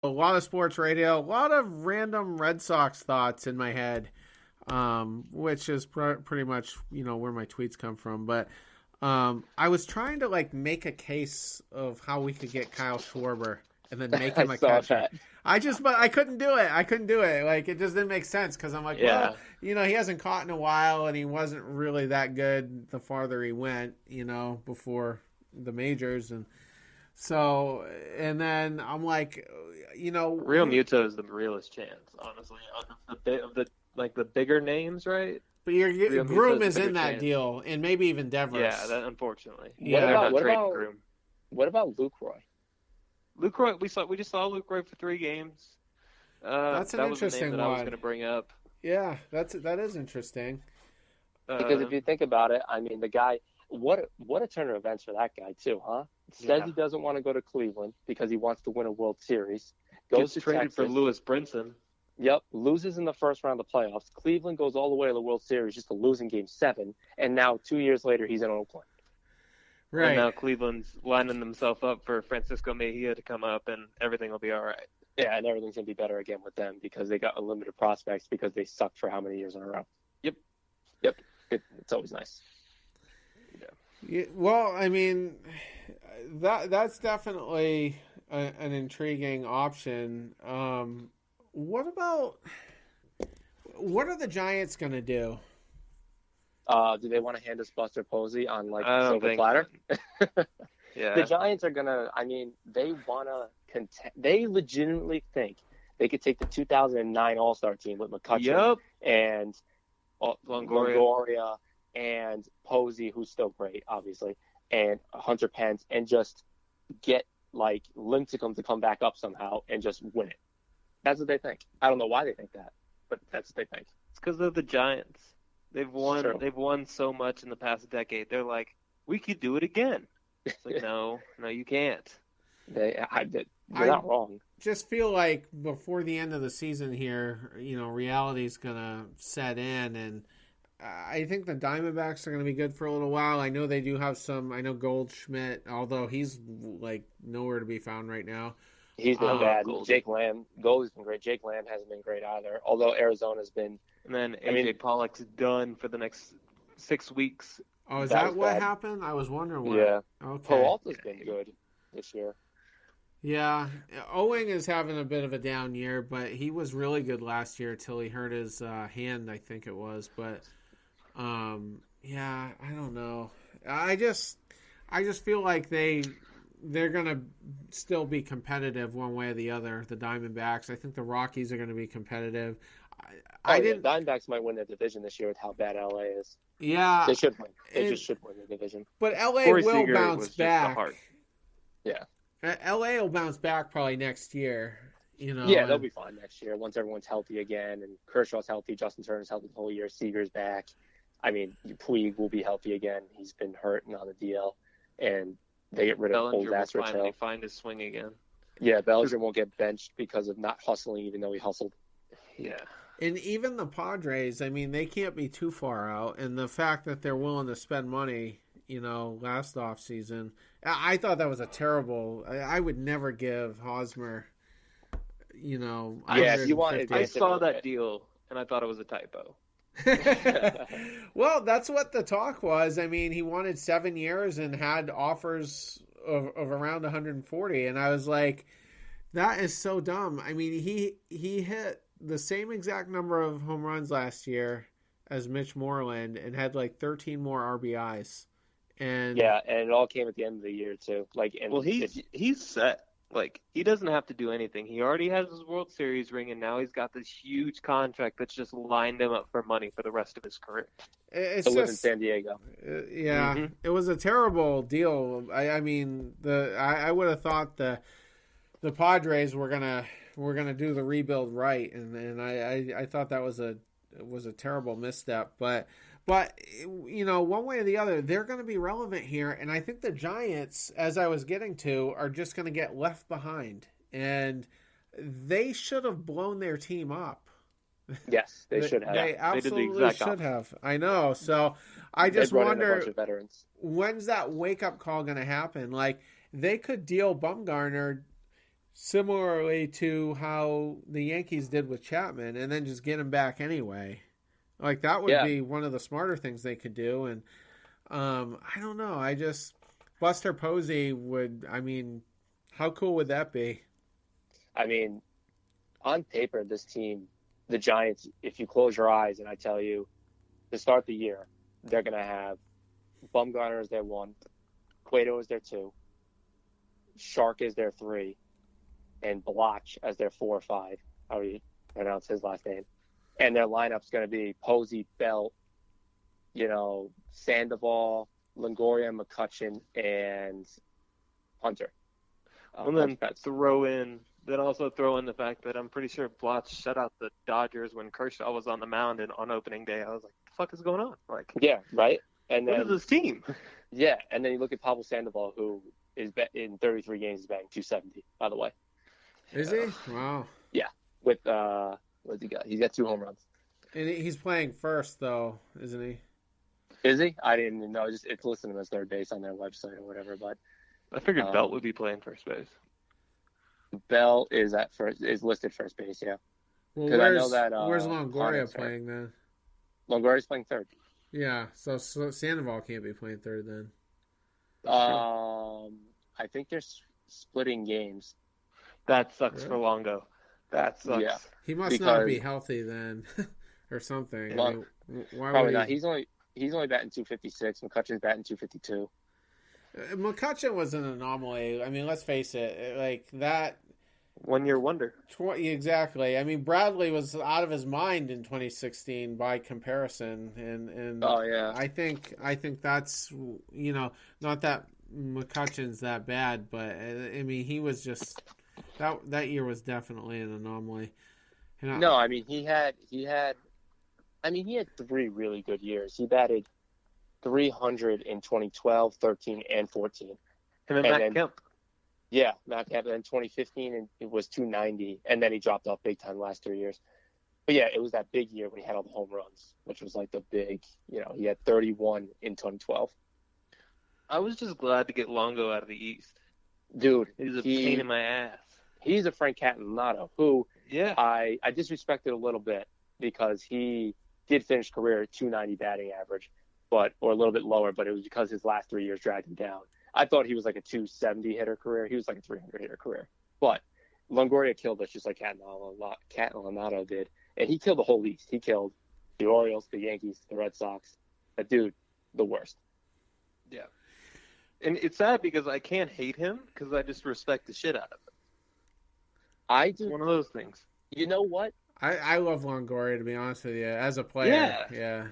a lot of sports radio, a lot of random Red Sox thoughts in my head, which is pretty much, where my tweets come from. But I was trying to make a case of how we could get Kyle Schwarber and then make him a catcher. But I couldn't do it. It just didn't make sense because I'm like, well, he hasn't caught in a while and he wasn't really that good the farther he went, before the majors. And so, and then I'm like, Real Muto is the realest chance, honestly, of the bigger names, right? But your Groom is in that deal, and maybe even Devers. Yeah, that unfortunately. What about Luke Roy? Luke Roy, we just saw Luke Roy for 3 games. That's an interesting one. I was going to bring up. Yeah, that is interesting. Because if you think about it, I mean, the guy, what a turn of events for that guy too, huh? Says he doesn't want to go to Cleveland because he wants to win a World Series. Gets traded for Lewis Brinson. Yep, loses in the first round of the playoffs. Cleveland goes all the way to the World Series just to lose in Game 7, and now 2 years later he's in Oakland. Right. And now Cleveland's lining themselves up for Francisco Mejia to come up, and everything will be all right. Yeah, and everything's going to be better again with them because they got unlimited prospects because they sucked for how many years in a row. Yep. It's always nice. Yeah, well, I mean, that's definitely an intriguing option. What are the Giants going to do? Do they want to hand us Buster Posey on silver platter? Yeah. The Giants are gonna. I mean, they want to contend. They legitimately think they could take the 2009 All-Star team with McCutcheon and Longoria and Posey, who's still great, obviously, and Hunter Pence, and just get Lincecum to come back up somehow and just win it. That's what they think. I don't know why they think that, but that's what they think. It's because they're the Giants. They've won. Sure. They've won so much in the past decade. They're like, we could do it again. It's like, no, you can't. They're not wrong. Just feel like before the end of the season here, reality's gonna set in, and I think the Diamondbacks are gonna be good for a little while. I know they do have some. I know Goldschmidt, although he's nowhere to be found right now. He's been bad. Jake Lamb, Goldie's been great. Jake Lamb hasn't been great either. Although Arizona's been. And then AJ Pollock's done for the next 6 weeks. Oh, is that what happened? I was wondering why. Yeah. Okay. Peralta's been good this year. Yeah. Owing is having a bit of a down year, but he was really good last year till he hurt his hand, I think it was. But, I don't know. I just feel like they're going to still be competitive one way or the other, the Diamondbacks. I think the Rockies are going to be competitive. Diamondbacks might win the division this year with how bad LA is. Yeah. They should win. They just should win the division. But LA Corey will Seager bounce back. Yeah. LA will bounce back probably next year. Yeah, they'll be fine next year once everyone's healthy again and Kershaw's healthy, Justin Turner's healthy the whole year, Seager's back. I mean, Puig will be healthy again. He's been hurt and on the DL. And they get rid of old ass Rich Hill. Finally find his swing again. Yeah, Bellinger won't get benched because of not hustling even though he hustled. Yeah. And even the Padres, I mean, they can't be too far out. And the fact that they're willing to spend money, last offseason, I thought that was a terrible. I would never give Hosmer, if you want, I saw that deal and I thought it was a typo. Well, that's what the talk was. I mean, he wanted 7 years and had offers of around 140, and I was like, that is so dumb. I mean, he hit the same exact number of home runs last year as Mitch Moreland and had 13 more RBIs. And it all came at the end of the year too. He's set. He doesn't have to do anything. He already has his World Series ring, and now he's got this huge contract that's just lined him up for money for the rest of his career. It's to live in San Diego. It was a terrible deal. I mean, I would have thought the Padres were gonna do the rebuild right, and I thought that was a terrible misstep. But one way or the other, they're going to be relevant here, and I think the Giants, as I was getting to, are just going to get left behind, and they should have blown their team up. Yes, they should have. They absolutely did the exact should opposite. have. I know. So I just wonder, a bunch of veterans. When's that wake up call going to happen? They could deal Bumgarner similarly to how the Yankees did with Chapman, and then just get him back anyway. Like, that would be one of the smarter things they could do. And I don't know. Buster Posey would, I mean, how cool would that be? I mean, on paper, this team, the Giants, if you close your eyes and I tell you to start the year, they're going to have Bumgarner as their 1, Cueto as their 2, Shark as their 3, and Bloch as their 4 or 5. How do you pronounce his last name? And their lineup's going to be Posey, Belt, Sandoval, Longoria, McCutchen, and Hunter. And then throw in the fact that I'm pretty sure Bloch shut out the Dodgers when Kershaw was on the mound and on opening day. I was like, "The fuck is going on?" Like, yeah, right. And then what is this team? Yeah, and then you look at Pablo Sandoval, who is in 33 games, is batting .270. By the way, is he? Wow. Yeah, with what's he got? He's got 2 home runs. And he's playing first, though, isn't he? Is he? I didn't even know. It's listed him as third base on their website or whatever. But I figured Belt would be playing first base. Bell is listed first base, yeah. Well, I know that, where's Longoria playing then? Longoria's playing third. Yeah, so Sandoval can't be playing third then. I think they're splitting games. That sucks for Longo. That sucks. Yeah. He must not be healthy then, or something. Well, I mean, why probably would not. He's only batting .256. McCutchen's batting .252. McCutchen was an anomaly. I mean, let's face it, like that 1 year wonder. Exactly. I mean, Bradley was out of his mind in 2016 by comparison, and oh yeah, I think that's not that McCutchen's that bad, but I mean he was just that year was definitely an anomaly. No, I mean he had 3 really good years. He batted .300 in 2012, 13, and 14. Him and Matt Kemp. Yeah, Matt Kemp. And in 2015, and it was .290, and then he dropped off big time the last 3 years. But yeah, it was that big year when he had all the home runs, which was like the big, he had 31 in 2012. I was just glad to get Longo out of the East. Dude, he's a pain in my ass. He's a Frank Cataninato, who I disrespected a little bit because he did finish career at .290 batting average. Or a little bit lower, but it was because his last 3 years dragged him down. I thought he was like a .270 hitter career. He was like a .300 hitter career. But Longoria killed us just like Cataninato did. And he killed the whole East. He killed the Orioles, the Yankees, the Red Sox. That dude, the worst. Yeah. And it's sad because I can't hate him because I just respect the shit out of him. I do. It's one of those things. You know what? I love Longoria, to be honest with you. As a player, yeah.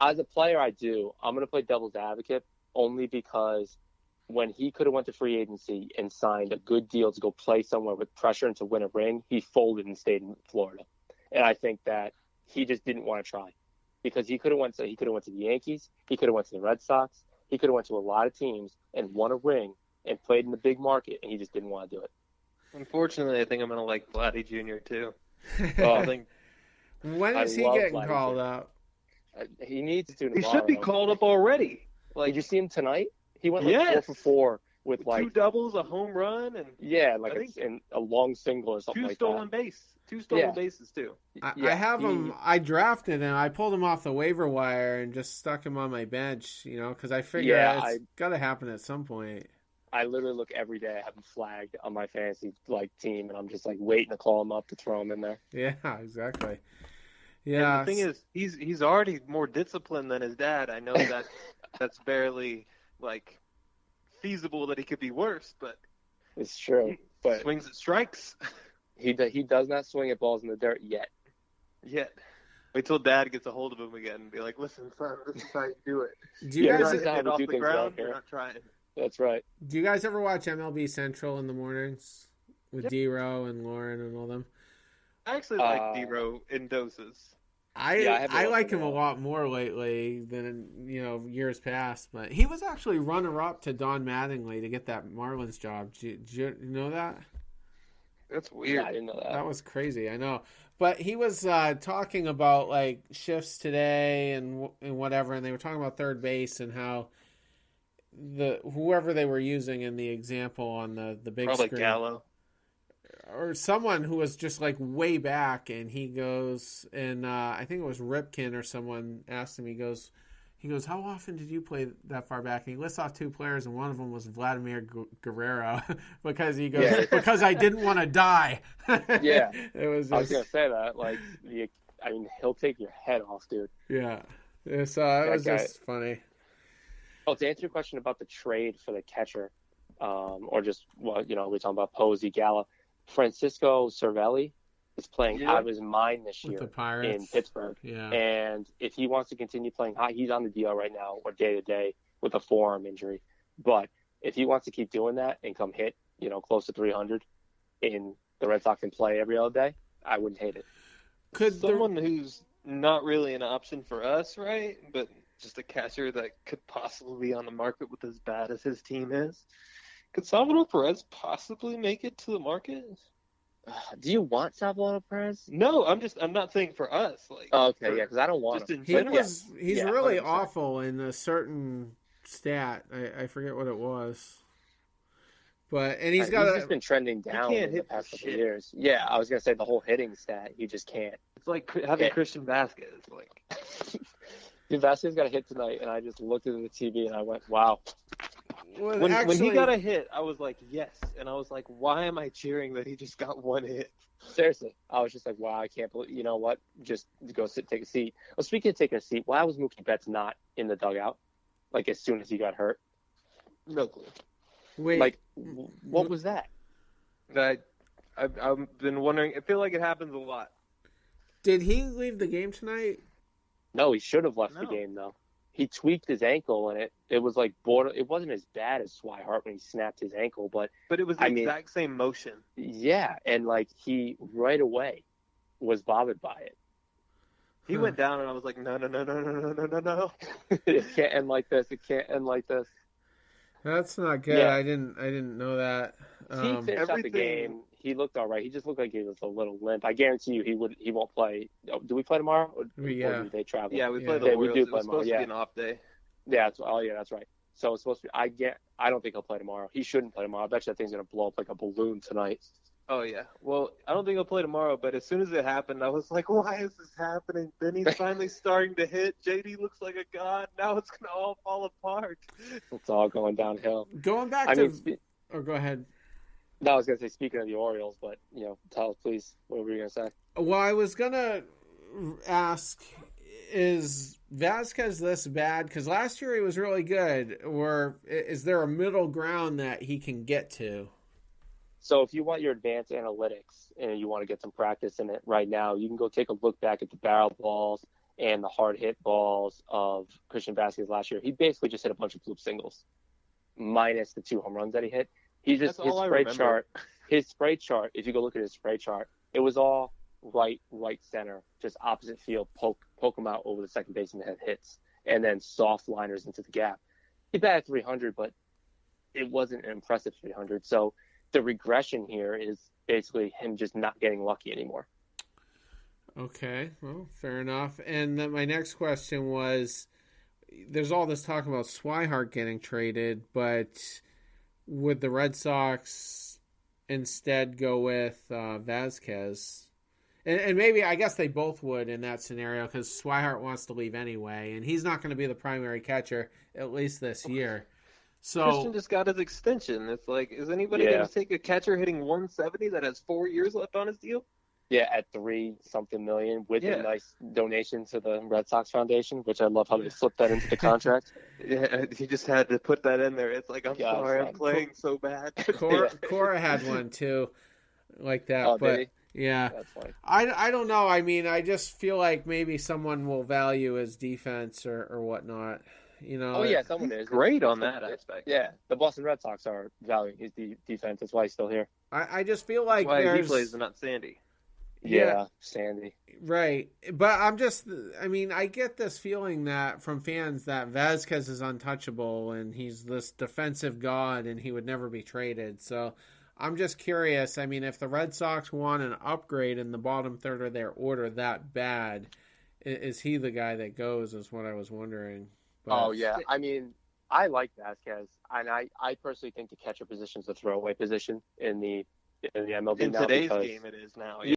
As a player, I do. I'm going to play devil's advocate only because when he could have went to free agency and signed a good deal to go play somewhere with pressure and to win a ring, he folded and stayed in Florida. And I think that he just didn't want to try because he could have went to the Yankees, he could have went to the Red Sox, he could have went to a lot of teams and won a ring and played in the big market, and he just didn't want to do it. Unfortunately, I think I'm going to like Vladdy Jr. too. When is he getting Vladdy called Jr. up? He needs to. He should be called up already. Did you see him tonight? He went 4 for 4 with 2 doubles, a home run, and a long single or something like that. 2 stolen bases too. I have him. I drafted him. I pulled him off the waiver wire and just stuck him on my bench. Because I figure it's got to happen at some point. I literally look every day. I have him flagged on my fantasy team, and I'm just waiting to call him up to throw him in there. Yeah, exactly. Yeah. And the thing is, he's already more disciplined than his dad. I know that that's barely feasible that he could be worse, but it's true. But swings at strikes. He does not swing at balls in the dirt yet. Wait till Dad gets a hold of him again and be like, "Listen, son, this is how you do it. Do you guys get off the ground? You're not trying." That's right. Do you guys ever watch MLB Central in the mornings with D-Row and Lauren and all them? I actually like D-Row in doses. I like him a lot more lately than years past. But he was actually runner-up to Don Mattingly to get that Marlins job. Did you know that? That's weird. Yeah, I didn't know that. That was crazy. I know. But he was talking about shifts today and whatever, and they were talking about third base and how whoever they were using in the example on the big probably screen. Gallo. or someone who was just like way back, and he goes, and I think it was Ripken or someone asked him. He goes, how often did you play that far back? And he lists off 2 players, and one of them was Vladimir Guerrero, because he goes, because I didn't want to die. Yeah, it was. Just, I was gonna say that. Like, he'll take your head off, dude. Yeah, so it was just funny. Oh, to answer your question about the trade for the catcher, or just, well, we're talking about Posey, Gala. Francisco Cervelli is playing out of his mind this year in Pittsburgh. Yeah. And if he wants to continue playing high, he's on the DL right now, or day-to-day with a forearm injury. But if he wants to keep doing that and come hit, close to 300 in the Red Sox and play every other day, I wouldn't hate it. Could someone who's not really an option for us, right? But just a catcher that could possibly be on the market with as bad as his team is. Could Salvador Perez possibly make it to the market? Do you want Salvador Perez? No, I'm not saying for us. Like, okay, because I don't want him. He's really 100%. Awful in a certain stat. I forget what it was. And he's just been trending down in the past couple of years. Yeah, I was gonna say the whole hitting stat. He just can't. It's like having Christian Vasquez. Like, dude, Vasquez got a hit tonight, and I just looked at the TV and I went, "Wow." When he got a hit, I was like, yes. And I was like, why am I cheering that he just got one hit? Seriously. I was just like, wow, I can't believe, you know what? Just go take a seat. Well, speaking of taking a seat, why was Mookie Betts not in the dugout? Like, as soon as he got hurt? No clue. Wait. Like, what was that? I've been wondering. I feel like it happens a lot. Did he leave the game tonight? No, he should have left the game, though. He tweaked his ankle, and it was like it wasn't as bad as Swihart when he snapped his ankle, but it was the exact same motion. Yeah, and like he right away was bothered by it. He went down, and I was like, no. It can't end like this. It can't end like this. That's not good. Yeah. I didn't know that. He finished out the game. He looked all right. He just looked like he was a little limp. I guarantee you he won't play. Do we play tomorrow? Or do they travel? Yeah, we play the Orioles. We do play tomorrow. It's supposed to be an off day. Yeah, that's right. So it's supposed to be. I don't think he'll play tomorrow. He shouldn't play tomorrow. I bet you that thing's gonna blow up like a balloon tonight. Oh yeah. Well, I don't think he'll play tomorrow. But as soon as it happened, I was like, why is this happening? Then he's finally starting to hit. JD looks like a god. Now it's gonna all fall apart. It's all going downhill. Going back go ahead. No, I was going to say, speaking of the Orioles, but, tell us, please, what were you going to say? Well, I was going to ask, is Vasquez this bad? Because last year he was really good. Or is there a middle ground that he can get to? So if you want your advanced analytics and you want to get some practice in it right now, you can go take a look back at the barrel balls and the hard hit balls of Christian Vasquez last year. He basically just hit a bunch of bloop singles, minus the 2 home runs that he hit. He just his spray chart. If you go look at his spray chart, it was all right center, just opposite field, poke him out over the second baseman that had hits, and then soft liners into the gap. He batted 300, but it wasn't an impressive 300. So the regression here is basically him just not getting lucky anymore. Okay, well, fair enough. And then my next question was, there's all this talk about Swihart getting traded, but would the Red Sox instead go with Vasquez? And maybe, I guess they both would in that scenario, because Swihart wants to leave anyway, and he's not going to be the primary catcher, at least this year. So Christian just got his extension. It's like, is anybody going to take a catcher hitting 170 that has 4 years left on his deal? Yeah, at $3-something million with a nice donation to the Red Sox Foundation, which I love how they slipped that into the contract. Yeah, he just had to put that in there. It's like, I'm sorry, I'm playing so bad. Cora had one too, like that. Oh, but did he? Yeah, that's funny. I don't know. I mean, I just feel like maybe someone will value his defense or whatnot. Oh yeah, someone is great on that aspect. Yeah, the Boston Red Sox are valuing his defense. That's why he's still here. I just feel like that's why he plays and not Sandy. Yeah, Sandy. Right. But I get this feeling that from fans that Vasquez is untouchable and he's this defensive god and he would never be traded. So I'm just curious. I mean, if the Red Sox want an upgrade in the bottom third of their order that bad, is he the guy that goes, is what I was wondering. But, oh, yeah. I mean, I like Vasquez. And I personally think the catcher position is a throwaway position in the in the MLB In now today's because game, it is now. Yeah.